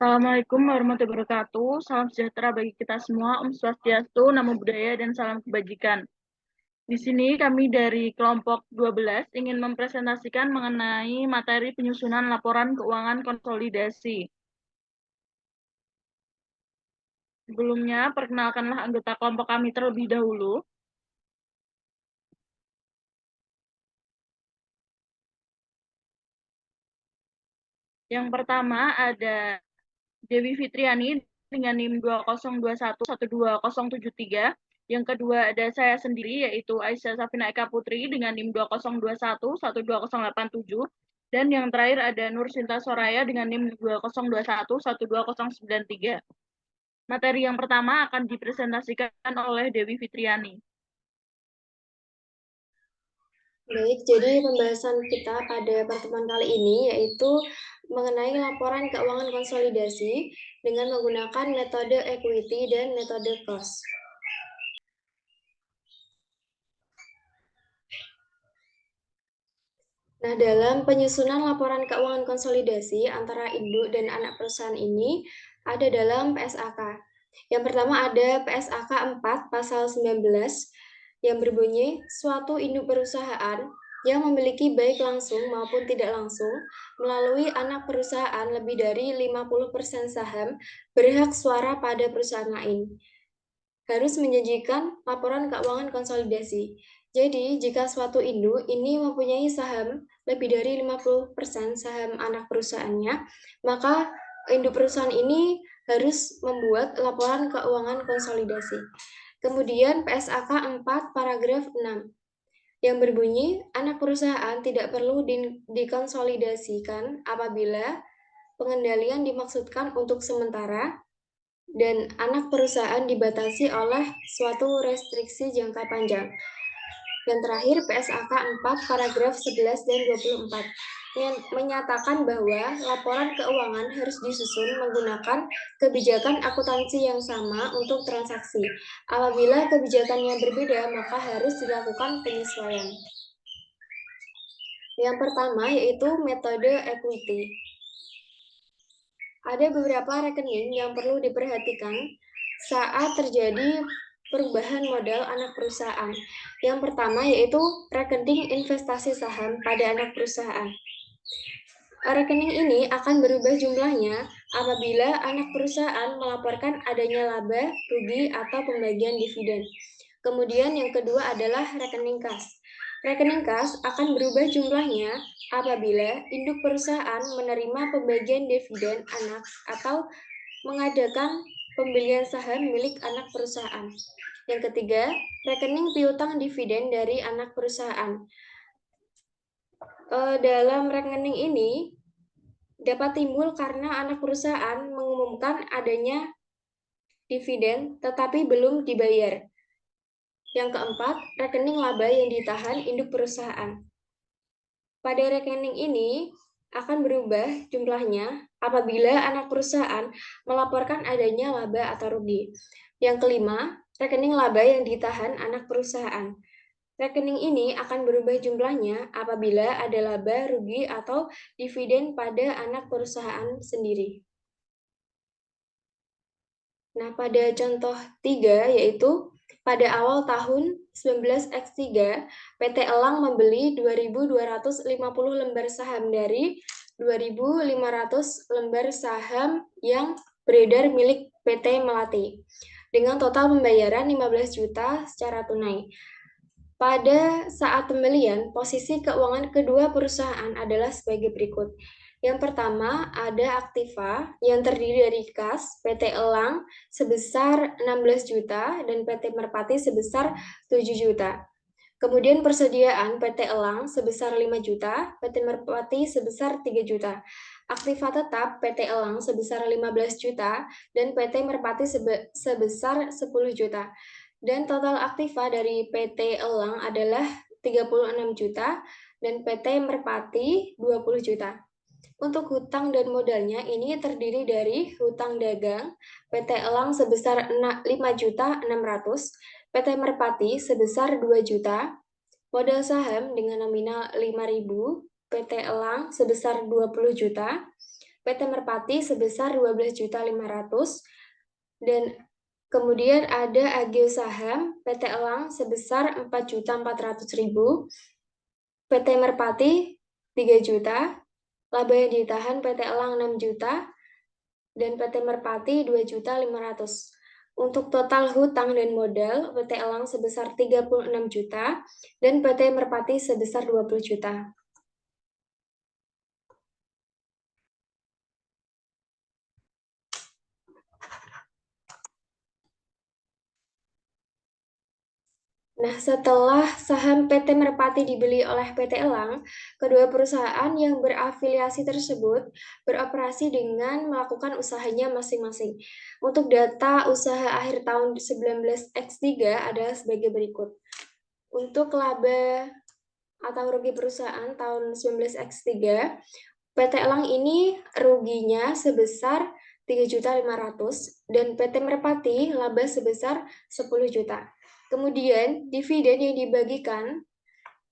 Assalamualaikum warahmatullahi wabarakatuh. Salam sejahtera bagi kita semua. Om Swastiastu, Namo Buddhaya, dan salam kebajikan. Di sini kami dari kelompok 12 ingin mempresentasikan mengenai materi penyusunan laporan keuangan konsolidasi. Sebelumnya, perkenalkanlah anggota kelompok kami terlebih dahulu. Yang pertama ada Dewi Fitriani dengan NIM 2021121073. Yang kedua ada saya sendiri yaitu Aisyah Safina Eka Putri dengan NIM 2021 12087. Dan yang terakhir ada Nur Sinta Soraya dengan NIM 2021 12093. Materi yang pertama akan dipresentasikan oleh Dewi Fitriani. Baik, jadi pembahasan kita pada pertemuan kali ini yaitu mengenai laporan keuangan konsolidasi dengan menggunakan metode equity dan metode cost. Nah, dalam penyusunan laporan keuangan konsolidasi antara induk dan anak perusahaan ini ada dalam PSAK. Yang pertama ada PSAK 4 pasal 19 yang berbunyi suatu induk perusahaan yang memiliki baik langsung maupun tidak langsung melalui anak perusahaan lebih dari 50% saham berhak suara pada perusahaan lain harus menyajikan laporan keuangan konsolidasi. Jadi, jika suatu induk ini mempunyai saham lebih dari 50% saham anak perusahaannya, maka induk perusahaan ini harus membuat laporan keuangan konsolidasi. Kemudian PSAK 4 paragraf 6 yang berbunyi anak perusahaan tidak perlu dikonsolidasikan apabila pengendalian dimaksudkan untuk sementara dan anak perusahaan dibatasi oleh suatu restriksi jangka panjang. Dan terakhir PSAK 4 paragraf 11 dan 24 yang menyatakan bahwa laporan keuangan harus disusun menggunakan kebijakan akuntansi yang sama untuk transaksi. Apabila kebijakannya berbeda, maka harus dilakukan penyesuaian. Yang pertama yaitu metode equity. Ada beberapa rekening yang perlu diperhatikan saat terjadi perubahan modal anak perusahaan. Yang pertama yaitu rekening investasi saham pada anak perusahaan. Rekening ini akan berubah jumlahnya apabila anak perusahaan melaporkan adanya laba, rugi, atau pembagian dividen. Kemudian yang kedua adalah rekening kas. Rekening kas akan berubah jumlahnya apabila induk perusahaan menerima pembagian dividen anak atau mengadakan pembelian saham milik anak perusahaan. Yang ketiga, rekening piutang dividen dari anak perusahaan. Dalam rekening ini dapat timbul karena anak perusahaan mengumumkan adanya dividen tetapi belum dibayar. Yang keempat, rekening laba yang ditahan induk perusahaan. Pada rekening ini akan berubah jumlahnya apabila anak perusahaan melaporkan adanya laba atau rugi. Yang kelima, rekening laba yang ditahan anak perusahaan. Rekening ini akan berubah jumlahnya apabila ada laba, rugi, atau dividen pada anak perusahaan sendiri. Nah, pada contoh 3 yaitu pada awal tahun 19X3, PT Elang membeli 2.250 lembar saham dari 2.500 lembar saham yang beredar milik PT Melati dengan total pembayaran 15 juta secara tunai. Pada saat pembelian, posisi keuangan kedua perusahaan adalah sebagai berikut. Yang pertama, ada aktiva yang terdiri dari kas PT Elang sebesar 16 juta dan PT Merpati sebesar 7 juta. Kemudian persediaan PT Elang sebesar 5 juta, PT Merpati sebesar 3 juta. Aktiva tetap PT Elang sebesar 15 juta dan PT Merpati sebesar 10 juta. Dan total aktiva dari PT Elang adalah 36 juta dan PT Merpati 20 juta. Untuk hutang dan modalnya ini terdiri dari hutang dagang PT Elang sebesar 5 juta 600, PT Merpati sebesar 2 juta, modal saham dengan nominal 5.000, PT Elang sebesar 20 juta, PT Merpati sebesar 12.500.000 dan kemudian ada agio saham PT Elang sebesar 4.400.000, PT Merpati 3 juta, laba yang ditahan PT Elang 6 juta, dan PT Merpati 2.500.000. Untuk total hutang dan modal, PT Elang sebesar 36 juta dan PT Merpati sebesar 20 juta. Nah, setelah saham PT Merpati dibeli oleh PT Elang, kedua perusahaan yang berafiliasi tersebut beroperasi dengan melakukan usahanya masing-masing. Untuk data usaha akhir tahun 19X3 adalah sebagai berikut. Untuk laba atau rugi perusahaan tahun 19X3, PT Elang ini ruginya sebesar 3.500.000 dan PT Merpati laba sebesar 10 juta. Kemudian dividen yang dibagikan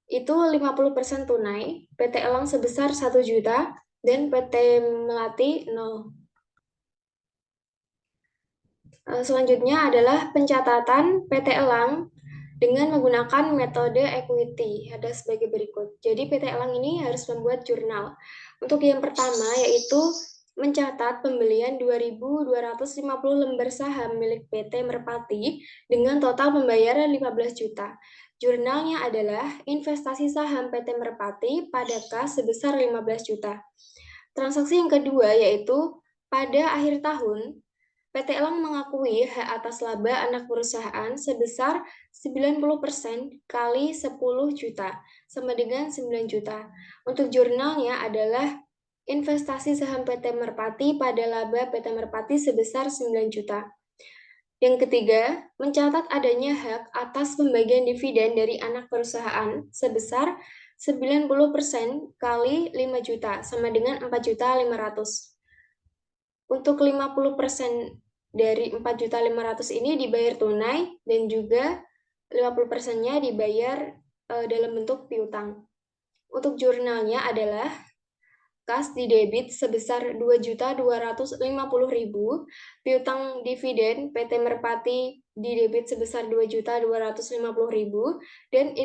itu 50% tunai, PT Elang sebesar 1 juta dan PT Melati 0. Selanjutnya adalah pencatatan PT Elang dengan menggunakan metode equity. Ada sebagai berikut. Jadi PT Elang ini harus membuat jurnal. Untuk yang pertama yaitu mencatat pembelian 2.250 lembar saham milik PT Merpati dengan total pembayaran 15 juta. Jurnalnya adalah investasi saham PT Merpati pada kas sebesar 15 juta. Transaksi yang kedua yaitu pada akhir tahun PT Elang mengakui hak atas laba anak perusahaan sebesar 90% kali 10 juta, sama dengan 9 juta. Untuk jurnalnya adalah investasi saham PT Merpati pada laba PT Merpati sebesar 9 juta. Yang ketiga, mencatat adanya hak atas pembagian dividen dari anak perusahaan sebesar 90% kali 5 juta, sama dengan 4.500.000. Untuk 50% dari 4.500.000 ini dibayar tunai dan juga 50%-nya dibayar dalam bentuk piutang. Untuk jurnalnya adalah kas di debit sebesar 2.250.000, piutang dividen PT Merpati di debit sebesar 2.250.000 dan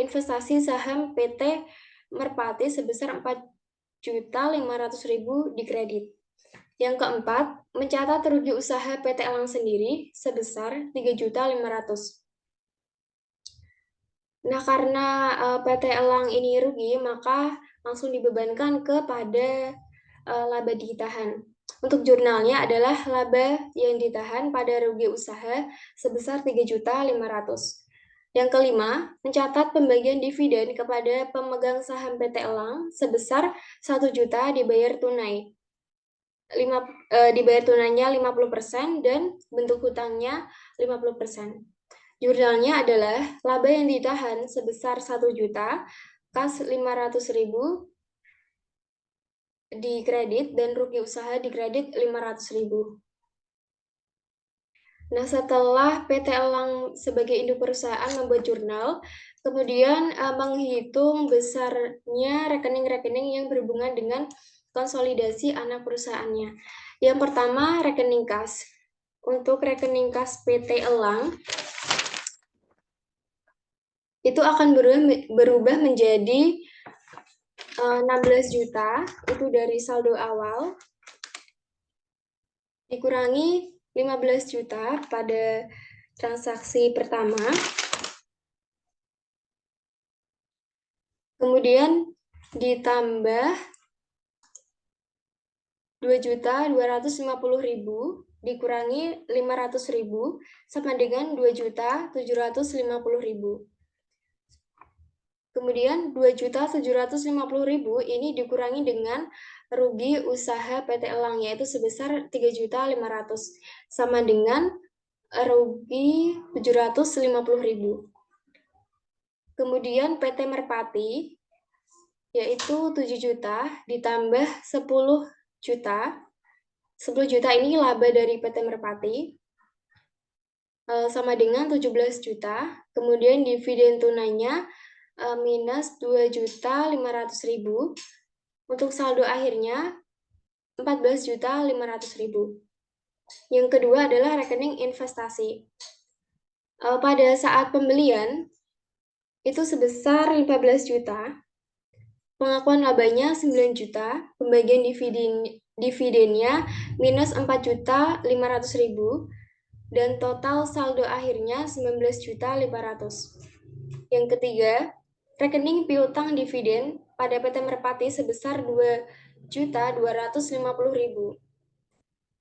investasi saham PT Merpati sebesar 4.500.000 di kredit. Yang keempat, mencatat rugi usaha PT Elang sendiri sebesar 3.500.000. Nah, karena PT Elang ini rugi, maka langsung dibebankan kepada laba ditahan. Untuk jurnalnya adalah laba yang ditahan pada rugi usaha sebesar 3.500.000. Yang kelima, mencatat pembagian dividen kepada pemegang saham PT Elang sebesar 1 juta dibayar tunai. Dibayar tunainya 50% dan bentuk hutangnya 50%. Jurnalnya adalah laba yang ditahan sebesar 1 juta, kas 500.000 di kredit dan rugi usaha di kredit 500.000. Nah, setelah PT Elang sebagai induk perusahaan membuat jurnal, kemudian menghitung besarnya rekening-rekening yang berhubungan dengan konsolidasi anak perusahaannya. Yang pertama, rekening kas. Untuk rekening kas PT Elang, itu akan berubah menjadi 16 juta, itu dari saldo awal, dikurangi 15 juta pada transaksi pertama, kemudian ditambah 2.250.000 dikurangi 500.000 sama dengan 2.750.000. Kemudian 2.750.000 ini dikurangi dengan rugi usaha PT Elang yaitu sebesar 3.500 sama dengan rugi 750.000. Kemudian PT Merpati yaitu 7 juta ditambah 10 juta. 10 juta ini laba dari PT Merpati sama dengan 17 juta. Kemudian dividen tunainya minus 2.500.000. Untuk saldo akhirnya 14.500.000. Yang kedua adalah rekening investasi. Pada saat pembelian itu sebesar 15 juta, pengakuan labanya 9 juta, pembagian dividennya minus 4.500.000, dan total saldo akhirnya 19.500.000. Yang ketiga, rekening piutang dividen pada PT Merpati sebesar 2.250.000.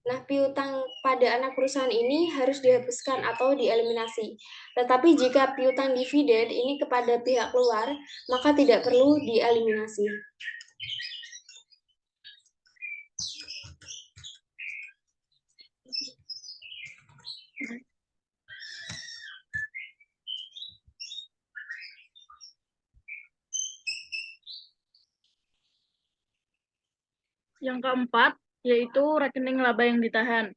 Nah, piutang pada anak perusahaan ini harus dihapuskan atau dieliminasi. Tetapi jika piutang dividen ini kepada pihak luar, maka tidak perlu dieliminasi. Yang keempat, yaitu rekening laba yang ditahan.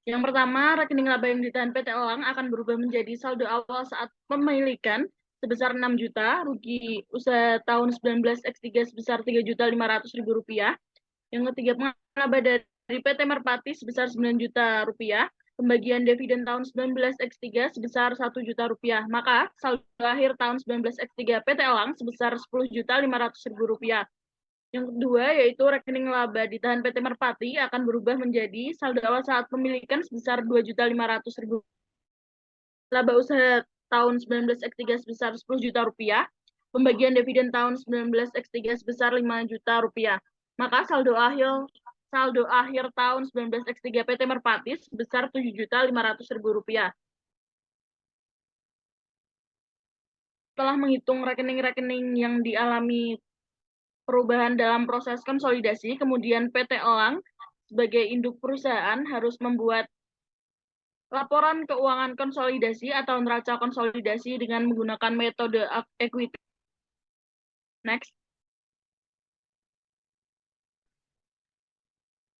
Yang pertama, rekening laba yang ditahan PT Elang akan berubah menjadi saldo awal saat pemilikan sebesar 6 juta, rugi usaha tahun 19X3 sebesar 3.500.000 rupiah. Yang ketiga, pengakuan laba dari PT Merpati sebesar 9 juta rupiah, pembagian dividen tahun 19X3 sebesar 1 juta rupiah. Maka saldo akhir tahun 19X3 PT Elang sebesar 10.500.000 rupiah. Yang kedua, yaitu rekening laba ditahan PT Merpati akan berubah menjadi saldo awal saat pemilikan sebesar 2.500.000. Laba usaha tahun 19X3 sebesar 10 juta rupiah, pembagian dividen tahun 19X3 sebesar 5 juta rupiah. Maka saldo akhir tahun 19X3 PT Merpati sebesar 7.500.000 rupiah. Setelah menghitung rekening-rekening yang dialami perubahan dalam proses konsolidasi, kemudian PT Elang sebagai induk perusahaan harus membuat laporan keuangan konsolidasi atau neraca konsolidasi dengan menggunakan metode equity. Next.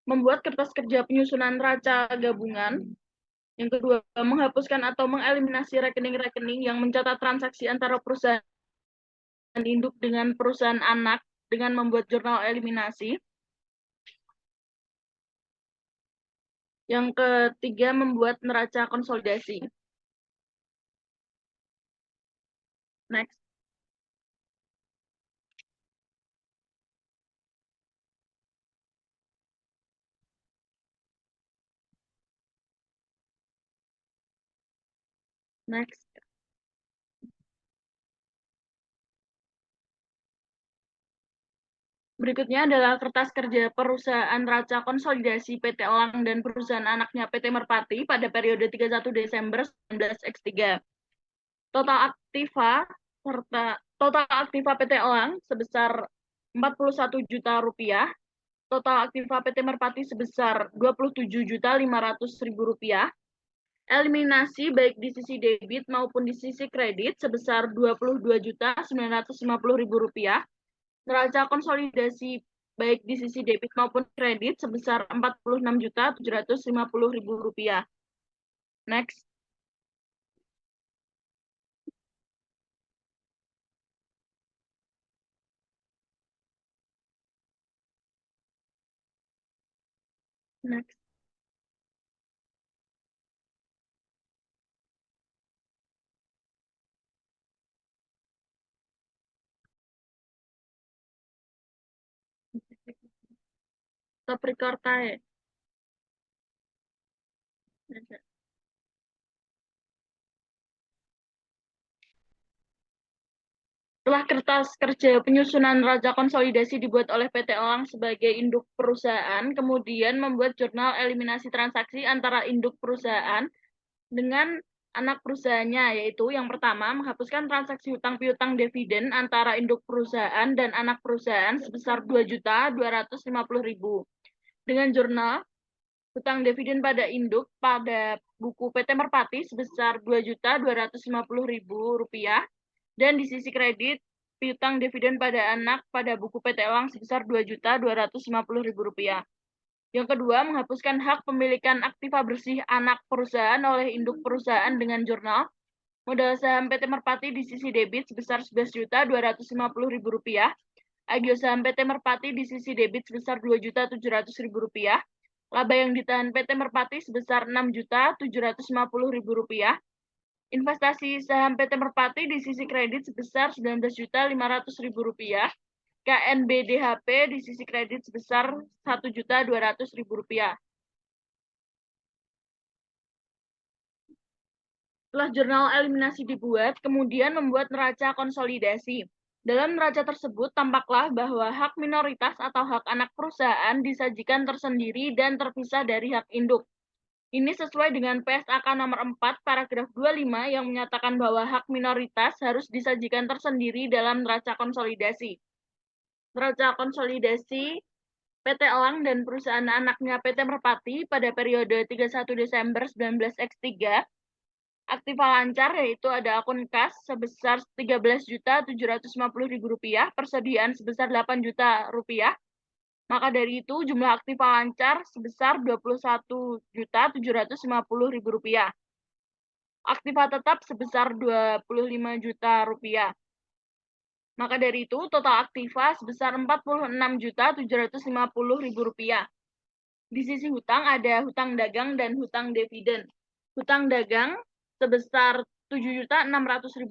Membuat kertas kerja penyusunan neraca gabungan. Yang kedua, menghapuskan atau mengeliminasi rekening-rekening yang mencatat transaksi antara perusahaan induk dengan perusahaan anak dengan membuat jurnal eliminasi. Yang ketiga, membuat neraca konsolidasi. Next. Next. Berikutnya adalah kertas kerja perusahaan neraca konsolidasi PT Elang dan perusahaan anaknya PT Merpati pada periode 31 Desember 19X3. Total aktiva PT Elang sebesar 41 juta rupiah, total aktiva PT Merpati sebesar 27.500.000 rupiah, eliminasi baik di sisi debit maupun di sisi kredit sebesar 22.950.000 rupiah, neraca konsolidasi baik di sisi debit maupun kredit sebesar 46.750.000 rupiah. Next. Next. Stop record tayo. Setelah kertas kerja penyusunan neraca konsolidasi dibuat oleh PT Elang sebagai induk perusahaan, kemudian membuat jurnal eliminasi transaksi antara induk perusahaan dengan anak perusahaannya, yaitu yang pertama, menghapuskan transaksi hutang piutang dividen antara induk perusahaan dan anak perusahaan sebesar 2.250.000. Dengan jurnal hutang dividen pada induk pada buku PT Merpati sebesar 2.250.000 rupiah, dan di sisi kredit piutang dividen pada anak pada buku PT Elang sebesar 2.250.000 rupiah. Yang kedua, menghapuskan hak pemilikan aktiva bersih anak perusahaan oleh induk perusahaan dengan jurnal modal saham PT Merpati di sisi debit sebesar 11.250.000 rupiah, Agio saham PT Merpati di sisi debit sebesar Rp2.700.000. Laba yang ditahan PT Merpati sebesar Rp6.750.000. Investasi saham PT Merpati di sisi kredit sebesar Rp19.500.000. KNBDHP di sisi kredit sebesar Rp1.200.000. Setelah jurnal eliminasi dibuat, kemudian membuat neraca konsolidasi. Dalam neraca tersebut, tampaklah bahwa hak minoritas atau hak anak perusahaan disajikan tersendiri dan terpisah dari hak induk. Ini sesuai dengan PSAK nomor 4, paragraf 25 yang menyatakan bahwa hak minoritas harus disajikan tersendiri dalam neraca konsolidasi. Neraca konsolidasi PT Elang dan perusahaan anaknya PT Merpati pada periode 31 Desember 19X3, aktiva lancar yaitu ada akun kas sebesar Rp13.750.000, persediaan sebesar Rp8 juta. Maka dari itu jumlah aktiva lancar sebesar Rp21.750.000. Aktiva tetap sebesar Rp25 juta. Maka dari itu total aktiva sebesar Rp46.750.000. Di sisi hutang ada hutang dagang dan hutang dividen. Hutang dagang sebesar Rp7.600.000,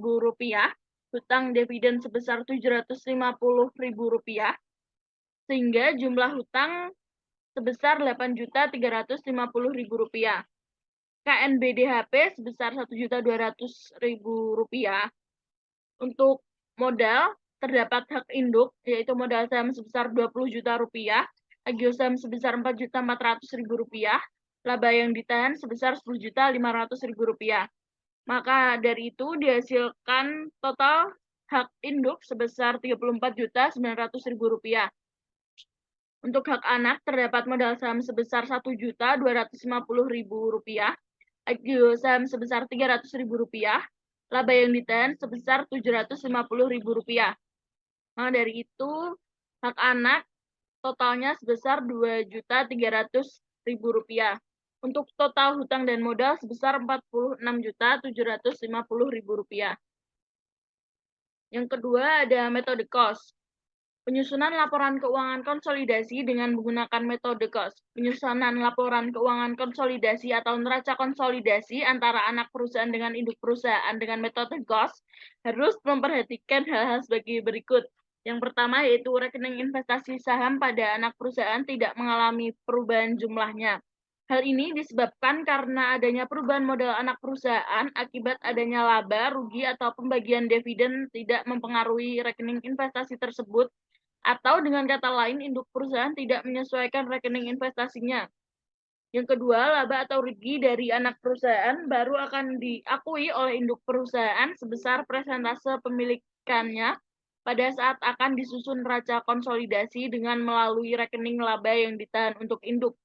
hutang dividen sebesar Rp750.000, sehingga jumlah hutang sebesar Rp8.350.000. KNBDHP sebesar Rp1.200.000. Untuk modal, terdapat hak induk, yaitu modal saham sebesar Rp20 juta, agio saham sebesar Rp4.400.000, laba yang ditahan sebesar Rp10.500.000. Maka dari itu dihasilkan total hak induk sebesar Rp34.900.000. Untuk hak anak terdapat modal saham sebesar Rp1.250.000, agio saham sebesar Rp300.000, laba yang ditahan sebesar Rp750.000. Maka dari itu hak anak totalnya sebesar Rp2.300.000. Untuk total hutang dan modal sebesar Rp46.750.000. Yang kedua ada metode cost. Penyusunan laporan keuangan konsolidasi dengan menggunakan metode cost. Penyusunan laporan keuangan konsolidasi atau neraca konsolidasi antara anak perusahaan dengan induk perusahaan dengan metode cost harus memperhatikan hal-hal sebagai berikut. Yang pertama yaitu rekening investasi saham pada anak perusahaan tidak mengalami perubahan jumlahnya. Hal ini disebabkan karena adanya perubahan modal anak perusahaan akibat adanya laba, rugi, atau pembagian dividen tidak mempengaruhi rekening investasi tersebut, atau dengan kata lain induk perusahaan tidak menyesuaikan rekening investasinya. Yang kedua, laba atau rugi dari anak perusahaan baru akan diakui oleh induk perusahaan sebesar persentase pemilikannya pada saat akan disusun neraca konsolidasi dengan melalui rekening laba yang ditahan untuk induk.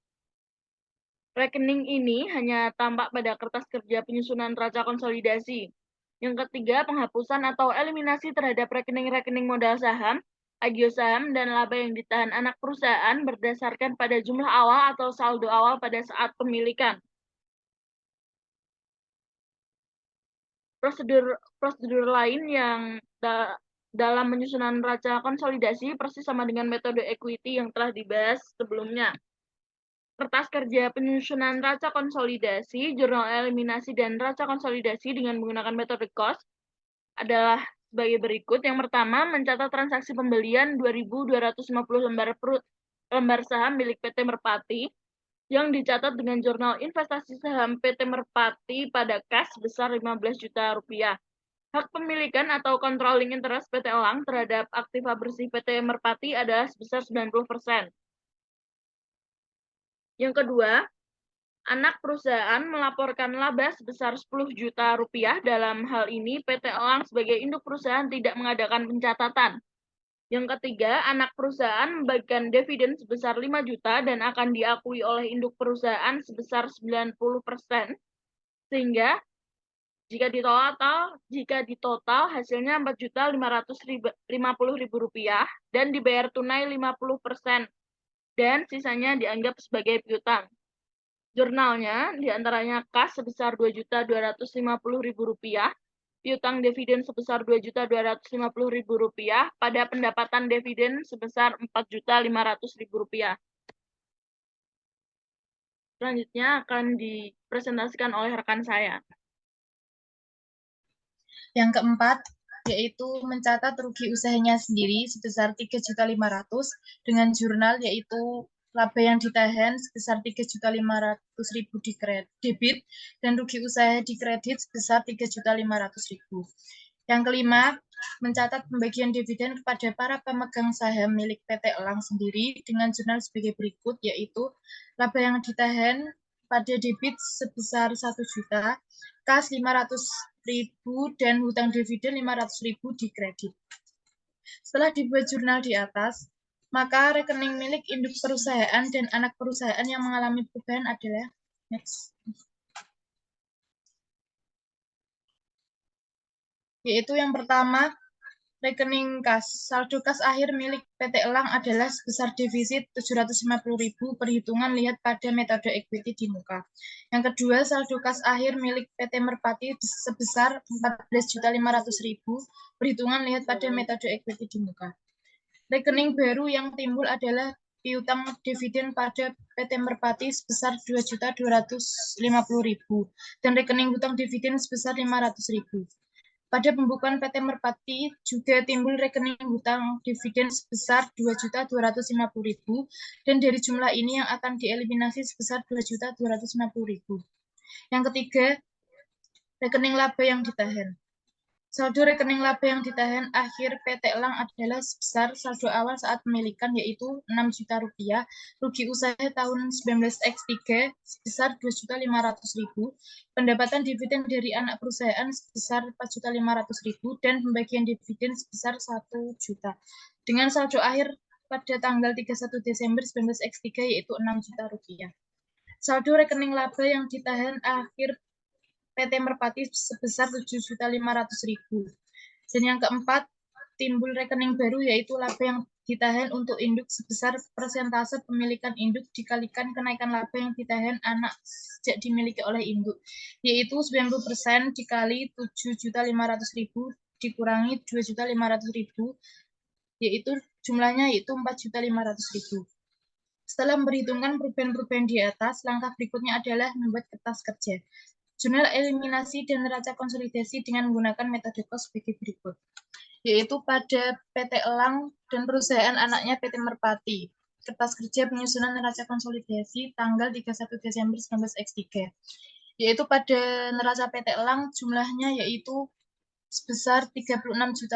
Rekening ini hanya tampak pada kertas kerja penyusunan neraca konsolidasi. Yang ketiga, penghapusan atau eliminasi terhadap rekening-rekening modal saham, agio saham, dan laba yang ditahan anak perusahaan berdasarkan pada jumlah awal atau saldo awal pada saat pemilikan. Prosedur lain yang dalam penyusunan neraca konsolidasi persis sama dengan metode equity yang telah dibahas sebelumnya. Kertas kerja penyusunan neraca konsolidasi, jurnal eliminasi, dan neraca konsolidasi dengan menggunakan metode cost adalah sebagai berikut. Yang pertama, mencatat transaksi pembelian 2.250 lembar saham milik PT Merpati yang dicatat dengan jurnal investasi saham PT Merpati pada kas sebesar Rp15 juta. Hak pemilikan atau controlling interest PT Elang terhadap aktiva bersih PT Merpati adalah sebesar 90%. Yang kedua, anak perusahaan melaporkan laba sebesar Rp10 juta. Dalam hal ini, PT Elang sebagai induk perusahaan tidak mengadakan pencatatan. Yang ketiga, anak perusahaan membagikan dividen sebesar 5 juta dan akan diakui oleh induk perusahaan sebesar 90%. Sehingga jika ditotal hasilnya Rp4.550.000 dan dibayar tunai 50% dan sisanya dianggap sebagai piutang. Jurnalnya diantaranya kas sebesar Rp2.250.000, piutang dividen sebesar Rp2.250.000 pada pendapatan dividen sebesar Rp4.500.000. Selanjutnya akan dipresentasikan oleh rekan saya. Yang keempat, yaitu mencatat rugi usahanya sendiri sebesar 3.500.000 dengan jurnal yaitu laba yang ditahan sebesar 3.500.000 di debit dan rugi usaha di kredit sebesar 3.500.000. Yang kelima, mencatat pembagian dividen kepada para pemegang saham milik PT Elang sendiri dengan jurnal sebagai berikut, yaitu laba yang ditahan pada debit sebesar 1 juta, kas 500.000 dan hutang dividen 500.000 di kredit. Setelah dibuat jurnal di atas, maka rekening milik induk perusahaan dan anak perusahaan yang mengalami perubahan adalah next. Yaitu yang pertama, rekening kas. Saldo kas akhir milik PT Elang adalah sebesar defisit 750.000 perhitungan lihat pada metode equity di muka. Yang kedua, saldo kas akhir milik PT Merpati sebesar 14.500.000 perhitungan lihat pada metode equity di muka. Rekening baru yang timbul adalah piutang dividen pada PT Merpati sebesar 2.250.000 dan rekening hutang dividen sebesar 500.000. Pada pembukaan PT Merpati juga timbul rekening hutang dividen sebesar 2.250.000 dan dari jumlah ini yang akan dieliminasi sebesar 2.250.000. Yang ketiga, rekening laba yang ditahan. Saldo rekening laba yang ditahan akhir PT Elang adalah sebesar saldo awal saat pemilikan yaitu Rp6.000.000, rugi usaha tahun 19X3 sebesar Rp2.500.000, pendapatan dividen dari anak perusahaan sebesar Rp4.500.000 dan pembagian dividen sebesar Rp1 juta. Dengan saldo akhir pada tanggal 31 Desember 19X3 yaitu Rp6 juta. Saldo rekening laba yang ditahan akhir PT Merpati sebesar 7.500.000. Dan yang keempat, timbul rekening baru yaitu laba yang ditahan untuk induk sebesar persentase pemilikan induk dikalikan kenaikan laba yang ditahan anak sejak dimiliki oleh induk, yaitu 90% dikali 7.500.000 dikurangi 2.500.000, yaitu jumlahnya yaitu 4.500.000. Setelah memperhitungkan perubahan-perubahan di atas, langkah berikutnya adalah membuat kertas kerja. Jurnal eliminasi dan neraca konsolidasi dengan menggunakan metode kos sebagai berikut, yaitu pada PT Elang dan perusahaan anaknya PT Merpati. Kertas kerja penyusunan neraca konsolidasi tanggal 31 Desember 19X3, yaitu pada neraca PT Elang jumlahnya yaitu sebesar 36.500.000,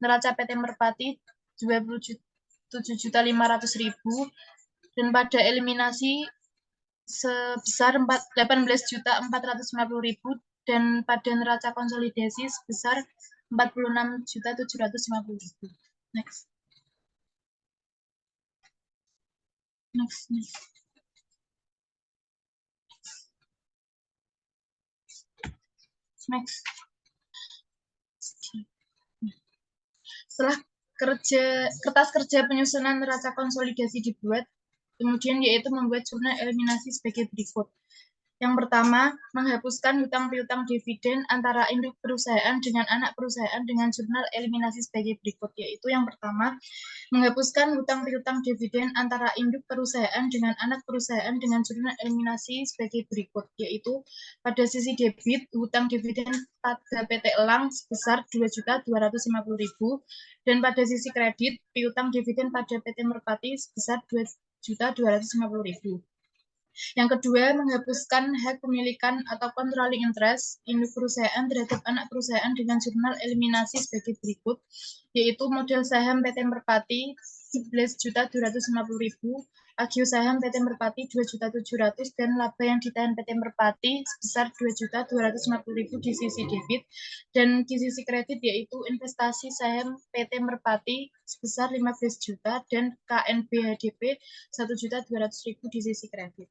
neraca PT Merpati 27.500.000, dan pada eliminasi sebesar 18.450.000 dan pada neraca konsolidasi sebesar 46.750.000. Next. Setelah kertas kerja penyusunan neraca konsolidasi dibuat, kemudian yaitu membuat jurnal eliminasi sebagai berikut. Yang pertama, menghapuskan hutang piutang dividen antara induk perusahaan dengan anak perusahaan dengan jurnal eliminasi sebagai berikut, yaitu yang pertama, menghapuskan hutang piutang dividen antara induk perusahaan dengan anak perusahaan dengan jurnal eliminasi sebagai berikut, yaitu pada sisi debit, hutang dividen pada PT Elang sebesar 2.250.000 dan pada sisi kredit, piutang dividen pada PT Merpati sebesar 2.250.000. Yang kedua, menghapuskan hak pemilikan atau controlling interest induk perusahaan terhadap anak perusahaan dengan jurnal eliminasi sebagai berikut, yaitu model saham PT Merpati 11.250.000, agio saham PT Merpati 2.700.000 dan laba yang ditahan PT Merpati sebesar 2.250.000 di sisi debit dan di sisi kredit yaitu investasi saham PT Merpati sebesar 15 juta dan KNB HDP 1.200.000 di sisi kredit.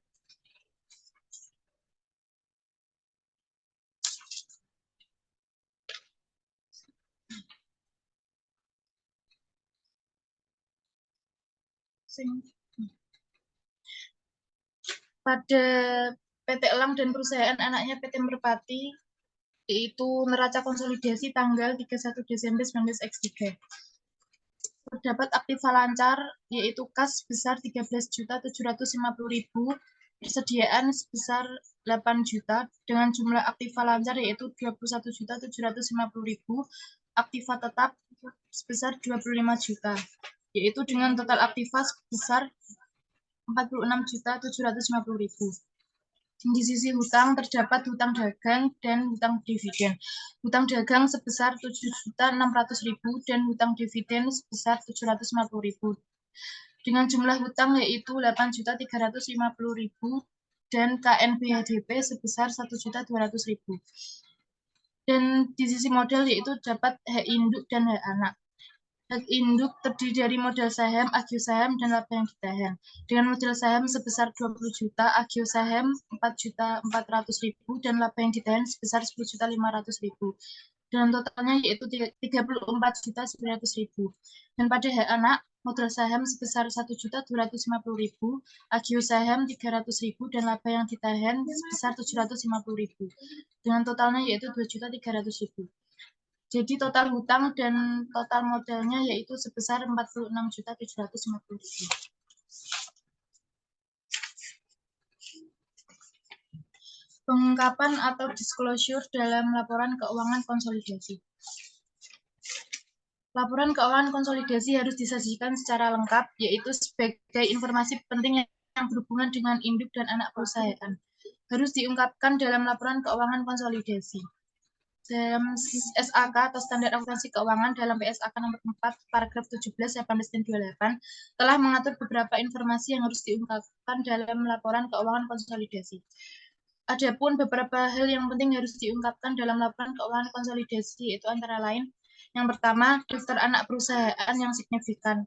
Pada PT Elang dan perusahaan anaknya PT Merpati yaitu neraca konsolidasi tanggal 31 Desember 19X3. Terdapat aktiva lancar, yaitu kas sebesar 13.750.000, persediaan sebesar 8 juta, dengan jumlah aktiva lancar yaitu 21.750.000, aktiva tetap sebesar 25 juta, yaitu dengan total aktiva sebesar 46.750.000. Di sisi hutang terdapat hutang dagang dan hutang dividen. Hutang dagang sebesar 7.600.000 dan hutang dividen sebesar 750.000. Dengan jumlah hutang yaitu 8.350.000 dan KNBHDP sebesar 1.200.000. Dan di sisi modal yaitu dapat hak induk dan hak anak. Hak induk terdiri dari modal saham, agio saham, dan laba yang ditahan. Dengan modal saham sebesar 20 juta, agio saham 4.400.000, dan laba yang ditahan sebesar 10.500.000. Dan totalnya yaitu 34.900.000. Dan pada hak anak, modal saham sebesar 1.250.000, agio saham 300.000, dan laba yang ditahan sebesar 750.000. Dengan totalnya yaitu 2.300.000. Jadi total hutang dan total modalnya yaitu sebesar 46.750.000. Pengungkapan atau disclosure dalam laporan keuangan konsolidasi. Laporan keuangan konsolidasi harus disajikan secara lengkap, yaitu sebagai informasi penting yang berhubungan dengan induk dan anak perusahaan. Harus diungkapkan dalam laporan keuangan konsolidasi. Dalam SAK atau Standar Akuntansi Keuangan dalam PSAK nomor 4, paragraf 17, 18, dan 28 telah mengatur beberapa informasi yang harus diungkapkan dalam laporan keuangan konsolidasi. Adapun beberapa hal yang penting harus diungkapkan dalam laporan keuangan konsolidasi, yaitu antara lain, yang pertama, daftar anak perusahaan yang signifikan,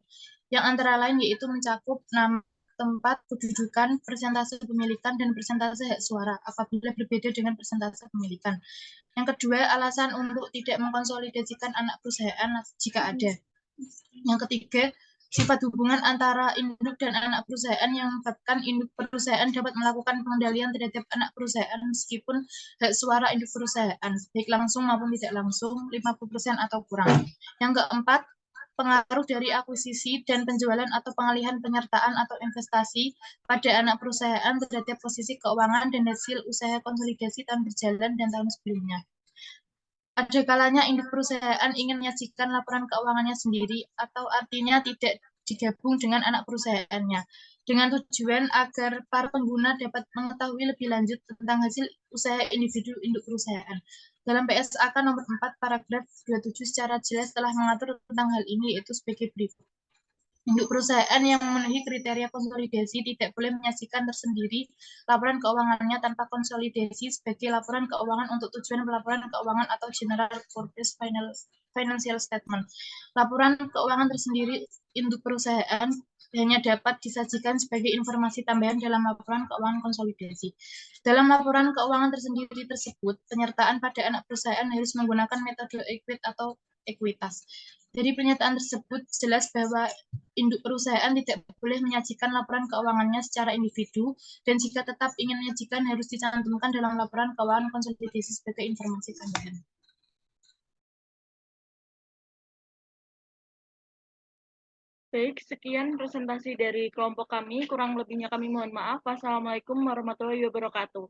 yang antara lain yaitu mencakup nama, tempat, kedudukan, persentase pemilikan, dan persentase hak suara apabila berbeda dengan persentase pemilikan. Yang kedua, alasan untuk tidak mengkonsolidasikan anak perusahaan jika ada. Yang ketiga, sifat hubungan antara induk dan anak perusahaan yang menyebabkan induk perusahaan dapat melakukan pengendalian terhadap anak perusahaan meskipun hak suara induk perusahaan, baik langsung maupun tidak langsung, 50% atau kurang. Yang keempat, pengaruh dari akuisisi dan penjualan atau pengalihan penyertaan atau investasi pada anak perusahaan terhadap posisi keuangan dan hasil usaha konsolidasi tahun berjalan dan tahun sebelumnya. Ada kalanya induk perusahaan ingin menyajikan laporan keuangannya sendiri atau artinya tidak digabung dengan anak perusahaannya, dengan tujuan agar para pengguna dapat mengetahui lebih lanjut tentang hasil usaha individu induk perusahaan. Dalam PSAK nomor 4, paragraf 27 secara jelas telah mengatur tentang hal ini, yaitu sebagai berikut. Induk perusahaan yang memenuhi kriteria konsolidasi tidak boleh menyajikan tersendiri laporan keuangannya tanpa konsolidasi sebagai laporan keuangan untuk tujuan pelaporan keuangan atau general purpose financial statement. Laporan keuangan tersendiri induk perusahaan hanya dapat disajikan sebagai informasi tambahan dalam laporan keuangan konsolidasi. Dalam laporan keuangan tersendiri tersebut, penyertaan pada anak perusahaan harus menggunakan metode equity atau ekuitas. Dari pernyataan tersebut jelas bahwa induk perusahaan tidak boleh menyajikan laporan keuangannya secara individu, dan jika tetap ingin menyajikan harus dicantumkan dalam laporan keuangan konsolidasi sebagai informasi tambahan. Baik, sekian presentasi dari kelompok kami. Kurang lebihnya kami mohon maaf. Wassalamualaikum warahmatullahi wabarakatuh.